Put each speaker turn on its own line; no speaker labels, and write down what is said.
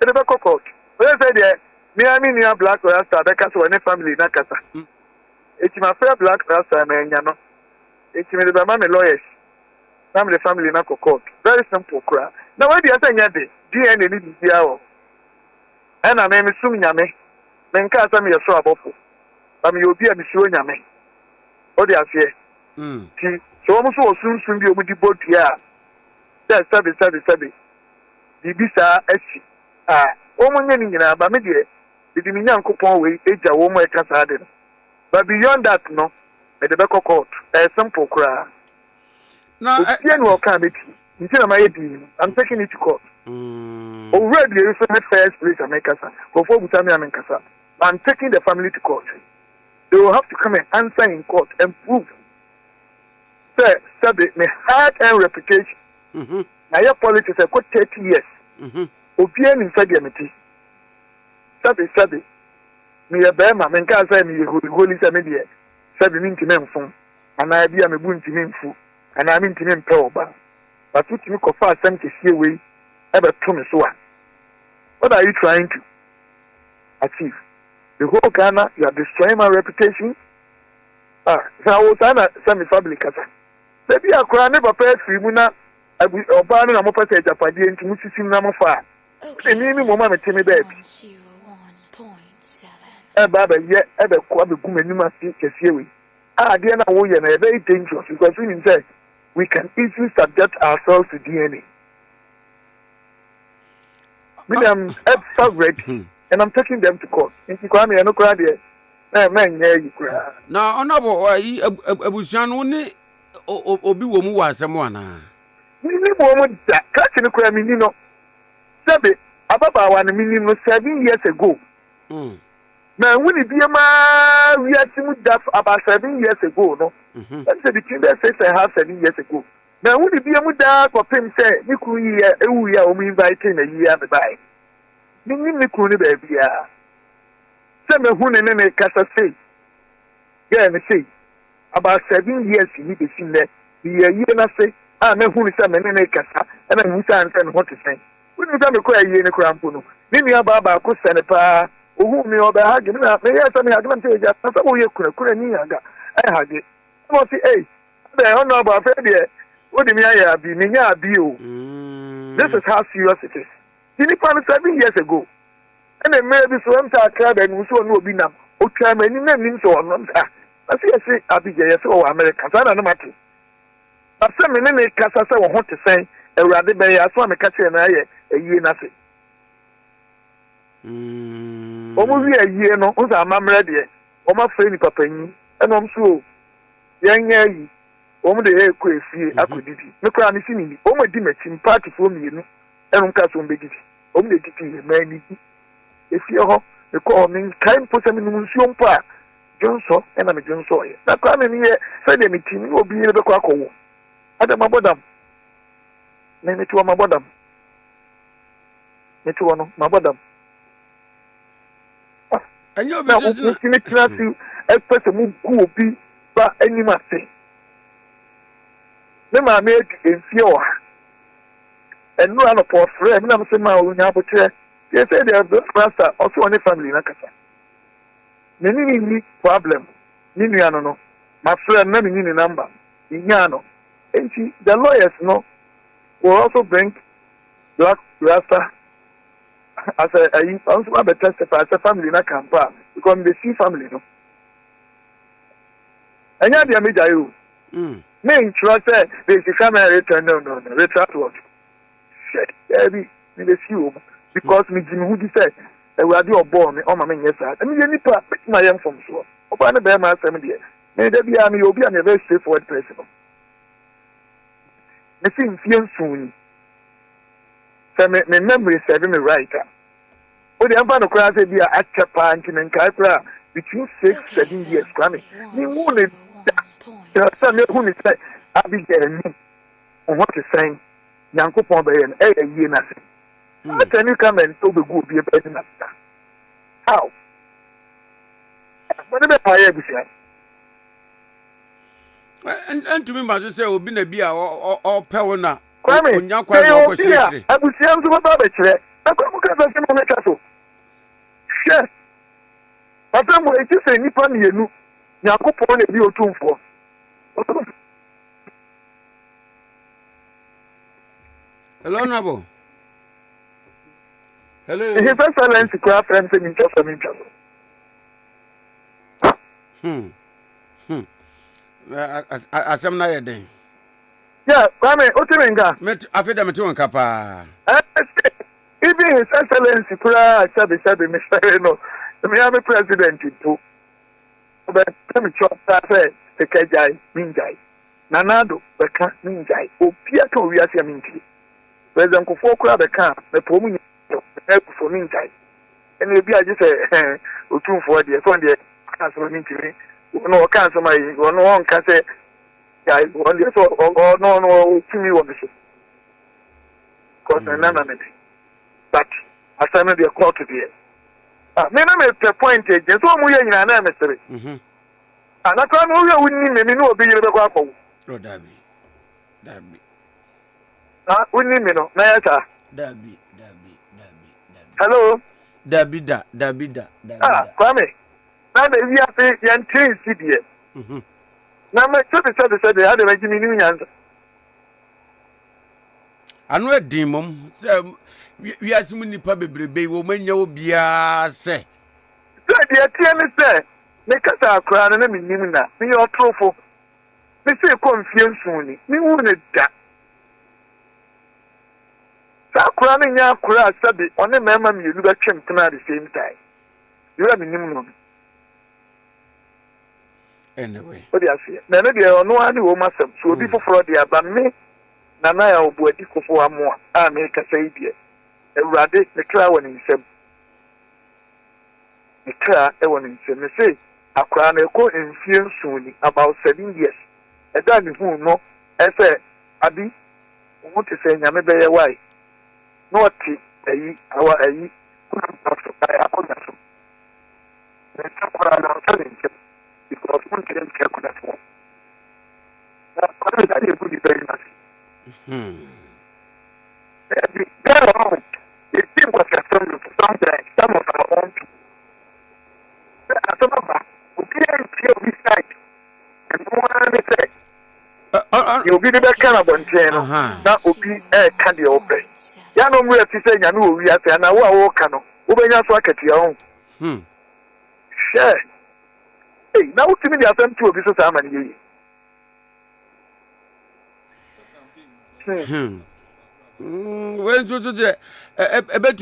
the back of court. Where said there, near black rasta, the castle and family, Nakasa. It's my fair black rasta, and Yano. It's me the mammy lawyers. Family, Nako court. Very simple cry. Now, where the other day, DNA needs the hour. And I name is Sumiame. Then Casa me a so above. You'll be a Monsieur Yame. Oh, they are here. So almost soon be able to boat here. That's Sabi. The Bisa Eshi. Woman in Bamidia. The Dominion coupon way, age a woman Casadin. But beyond that, no, at the back of court, a simple cry. Now, I'm taking it to court. Already, you the first place I make Casa. Before we tell me I'm in Casa. I'm taking the family to court. They will have to come and answer in court and prove. Sir, my hard-earned reputation. Now, your politics have got 30 years. Opian in Fediamity. Sabi. Me a bear, my man can't say me holy media. Sabi mean to men phone. And I be a boon to men fool. And I mean to men power. But what you call fast and to see away, ever promise one. What are you trying to achieve? The whole Ghana, you are destroying my reputation. So I was on a semi-family casa. Maybe I could never pay Frimuna. I will abandon a moped at Japadi and to Mississippi number 5. The name of Mamma Timmy Baby. 101.7. Baba, yet ever quite a woman you must see Kasiwi. Dear, now we are very dangerous because we say we can easily subject ourselves to DNA. I'm ready. And I'm taking them to court. If you call me, I no cry there. Man, yeah, you cry.
Now, honorable, I was only Obi Womu was someone.
Mini woman, catching a crime, you know. Sabi, Ababa, 1 million 7 years ago. Now, when it be a man, we had seen that about 7 years ago, no? That's the between the 6.5 years ago. Now, when it be a muda for him, say, you could inviting a year by. Nini kuni baby ya. Seme hune nene kasa say. Yeah, me say. About 7 years he be seen there. The year na say. Me hune seme nene kasa. And then musa and what to say. When you come to year ne krampuno. Nini ababa ko sene pa. Ohu mi oba hagi. Me ya same hagi man say ja. Na sa wo ye kura ni haga. Hagi. Mo say eh. Be ono aba fe de. Wo de mi aya bi. Me nya abi o. This is how serious it is. He 7 years ago. And then maybe so I'm tired and so no be now. Okay, my name so on. I say Abijay or Americans. I don't know matter. But some men in Casa want to say a rather bay as one catch and I a year nothing. Almost a year no, I'm ready. Oh, my friend Papa, and I'm sure. Young Yay, the air crazy, I could do it. No crime is in me. Oh, my dimmer, in party for me, and I'm catching big. Only the man. If you're the call me, kind put them in Museum Park. Johnson, and I'm a Johnson. That coming here, said the meeting will be in the crackle. Adam, my bottom. Name it to my bottom. Me to my bottom.
And you're
now, you a person who will be but any master. Then I make in fear. And no other poor friend, I'm saying my own apple. They say they have those pastor also on the family in Akasa. Many problem. Niniano, my friend, no number. Niano. And the lawyers know will also bring black rasta as a also have a testify as a family in Akampa because they see family, no. And you have the media you. Main trust they come and return no return to what. Shit, baby, in the few. Because me Jimmy Woody said, I will do a born on my main yes. I mean, you need to pick my young from so. Upon the bear my family, may there be a me, you'll be a very straightforward person. Me seem few soon. So, my memory is serving me right. Oh, the Ambano class will be a actor panting and Kaipra between 6-7 years. Grammy. You won't there are some who say, I'll be getting me on what you're saying. Yanko Pombe and a year nothing. How can you come and so be good be a better than that? How? Whatever I ever say.
And to me, my sister will be a beer or Pewna.
I will see him to a barbecue. Akwa ka sa mo meka so. Yes. Ata mo eki se nipa mienu. Yakopon na bi otumfo.
Hello, Nabo. Hello.
His Excellency kwa friends in interest.
Asem na ye den.
Yeah, Kwame, Otimenga.
Afida me to nkapa.
Even His Excellency kwa sabi Mr. No. Me am president too. But me chop say tekajai minjai. Nanado beka minjai. Opia to wi ase minti. President Kofo kwa beka me pomu ni for minjai. And bi aje say otumfo de so de cancel minti no cancel my no one can say yeah on the so no to me one issue because nana me but assignment be call to there me na me point je so mu ye nyina na me sere anaka no we wunni me no obi yire be kwa akọ
o dabi
wunni me no na ya ta
dabi
hello
dabi
Kwame na be wi afi yan train CDS na me said ha de me gimi ni nyanza
anu edin mom se wi asimu nipa bebrebe wo manya obia se
de tie ne se me kasa akra na me nim na me yo trofo me se konfiansu ni me hu ne da akra ne nya akra sabe one mema me yulu ba twem tena at the same time you are me nim no
anyway
what do you say na me de ono ani wo masem so obi foforo de aba me na na ya obu adi kofo amo a me kasa idie ewurade me kra woni nsem me kra e woni nsem me say akra na ko enfie nsuni about 7 years e da ni hu no e say abi wo te say nyame be ye why no ti ayi awa ayi kuna paso ay akona so me takora na challenge because one can care for that one. That would be very nice. There are it seems like some of our own people. Some of us will be able to side and one say you'll be the best kind of one channel. That will be a candy open. Yano we have to say, I know we have to, and I will walk on. Open your socket your own. Share. Now, to me, the attempt to be so many.
When so to the a bit,